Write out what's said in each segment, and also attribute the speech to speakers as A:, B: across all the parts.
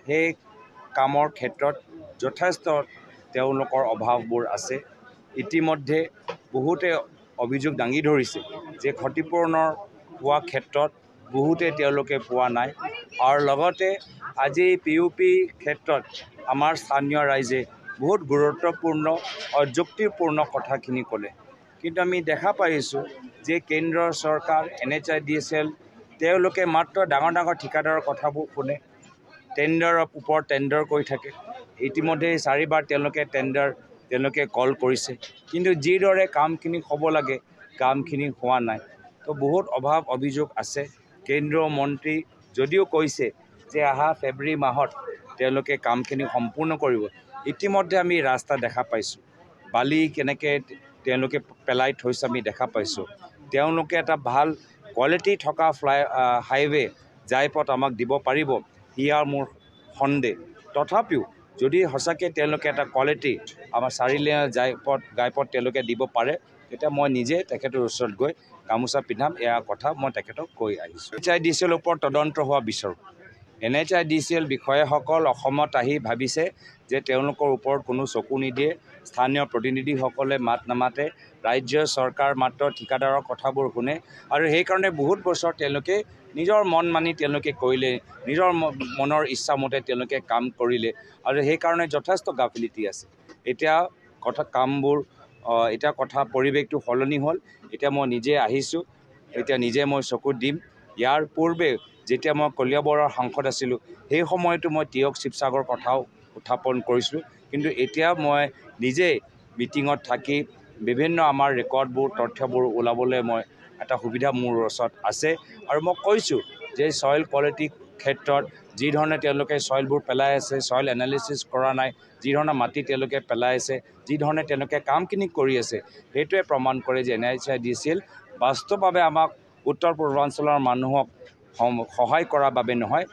A: সেই কামৰ ক্ষেত্ৰত যথেষ্ট তেওঁলোকৰ অভাৱবোৰ আছে। ইতিমধ্যে বহুতে অভিযোগ দাঙি ধৰিছে যে ক্ষতিপূৰণৰ পোৱা ক্ষেত্ৰত বহুতে তেওঁলোকে পোৱা নাই। আৰু লগতে আজি PUP ক্ষেত্ৰত আমাৰ স্থানীয় ৰাইজে বহুত গুৰুত্বপূৰ্ণ অযুক্তিপূৰ্ণ কথাখিনি ক'লে। কিন্তু আমি দেখা পাইছোঁ যে কেন্দ্ৰ চৰকাৰ NHIDCL তেওঁলোকে মাত্ৰ ডাঙৰ ডাঙৰ ঠিকাদাৰৰ কথাবোৰ শুনে, টেণ্ডাৰৰ ওপৰত টেণ্ডাৰ কৰি থাকে। ইতিমধ্যে 4বাৰ তেওঁলোকে কল কৰিছে, কিন্তু যিদৰে কামখিনি হ'ব লাগে কামখিনি হোৱা নাই। তো বহুত অভিযোগ আছে। কেন্দ্ৰীয় মন্ত্ৰী যদিও কৈছে যে অহা ফেব্ৰুৱাৰী মাহত তেওঁলোকে কামখিনি সম্পূৰ্ণ কৰিব, ইতিমধ্যে আমি ৰাস্তা দেখা পাইছোঁ, বালি কেনেকৈ তেওঁলোকে পেলাই থৈছে আমি দেখা পাইছোঁ। তেওঁলোকে এটা ভাল কোৱালিটি থকা হাইৱে জাইপথ আমাক দিব পাৰিব, ইয়াৰ মোৰ সন্দেহ। তথাপিও যদি সঁচাকৈ তেওঁলোকে এটা কোৱালিটি আমাৰ 4-লেনীয়া ঘাইপথ তেওঁলোকে দিব পাৰে, তেতিয়া মই নিজে তেখেতৰ ওচৰত গৈ গামোচা পিন্ধাম, এয়া কথা মই তেখেতক কৈ আহিছোঁ। NHIDCL ওপৰত তদন্ত হোৱা বিচাৰোঁ। NHIDCL বিষয়াসকল অসমত আহি ভাবিছে যে তেওঁলোকৰ ওপৰত কোনো চকু নিদিয়ে, স্থানীয় প্ৰতিনিধিসকলে মাত নামাতে, ৰাজ্য চৰকাৰ মাত্ৰ ঠিকাদাৰৰ কথাবোৰ শুনে। আৰু সেইকাৰণে বহুত বছৰ তেওঁলোকে নিজৰ মন মানি তেওঁলোকে কৰিলে, নিজৰ মনৰ ইচ্ছামতে তেওঁলোকে কাম কৰিলে। আৰু সেইকাৰণে যথেষ্ট গাফিলতি আছে। এতিয়া পৰিৱেশটো সলনি হ'ল। এতিয়া মই নিজে আহিছোঁ, এতিয়া নিজে মই চকু দিম। ইয়াৰ পূৰ্বে যেতিয়া মই কলিয়াবৰৰ সাংসদ আছিলোঁ, সেই সময়তো মই তিয়ক শিৱসাগৰ কথাও উত্থাপন কৰিছিলোঁ। কিন্তু এতিয়া মই নিজে মিটিঙত থাকি বিভিন্ন আমাৰ ৰেকৰ্ডবোৰ তথ্যবোৰ ওলাবলৈ মই এটা সুবিধা মোৰ ওচৰত আছে। আৰু মই কৈছোঁ যে ছইল কোৱালিটিৰ ক্ষেত্ৰত যি ধৰণে তেওঁলোকে ছইলবোৰ পেলাই আছে, ছইল এনালিচিছ কৰা নাই, যি ধৰণৰ মাটি তেওঁলোকে পেলাই আছে, যি ধৰণে তেওঁলোকে কামখিনি কৰি আছে, সেইটোৱে প্ৰমাণ কৰে যে NHIDCL বাস্তৱভাৱে আমাক উত্তৰ পূৰ্বাঞ্চলৰ মানুহক সহায় কৰাৰ বাবে নহয়,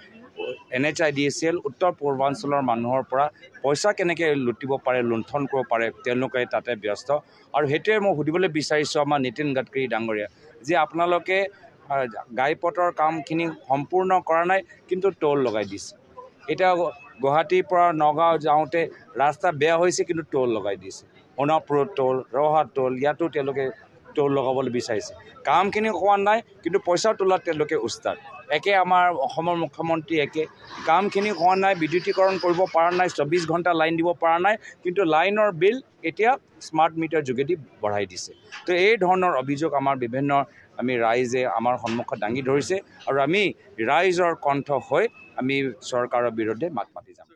A: NHIDCL উত্তৰ পূৰ্বাঞ্চলৰ মানুহৰ পৰা পইচা কেনেকৈ লুটিব পাৰে, লুণ্ঠন কৰিব পাৰে, তেওঁলোকে তাতে ব্যস্ত। আৰু সেইটোৱে মই সুধিবলৈ বিচাৰিছোঁ আমাৰ নীতিন গাডকাৰী ডাঙৰীয়া, যে আপোনালোকে ঘাইপথৰ কামখিনি সম্পূৰ্ণ কৰা নাই, কিন্তু টোল লগাই দিছে। এতিয়া গুৱাহাটীৰ পৰা নগাঁও যাওঁতে ৰাস্তা বেয়া হৈছে, কিন্তু টোল লগাই দিছে। সোণাপুৰত টোল, ৰহাত টোল, ইয়াতো তেওঁলোকে টোল লগাবলৈ বিচাৰিছে। কামখিনি হোৱা নাই, কিন্তু পইচা তোলাত তেওঁলোকে উস্তাদ। একে আমাৰ অসমৰ মুখ্যমন্ত্ৰী একে, কামখিনি হোৱা নাই, বিদ্যুতীকৰণ কৰিব পৰা নাই, 24 ঘণ্টা লাইন দিব পৰা নাই, কিন্তু লাইনৰ বিল এতিয়া স্মাৰ্ট মিটাৰ যোগেদি বঢ়াই দিছে। তো এই ধৰণৰ অভিযোগ আমাৰ আমি ৰাইজে আমাৰ সন্মুখত দাঙি ধৰিছে। আৰু আমি ৰাইজৰ কণ্ঠ হৈ আমি চৰকাৰৰ বিৰুদ্ধে মাত মাতি যাম।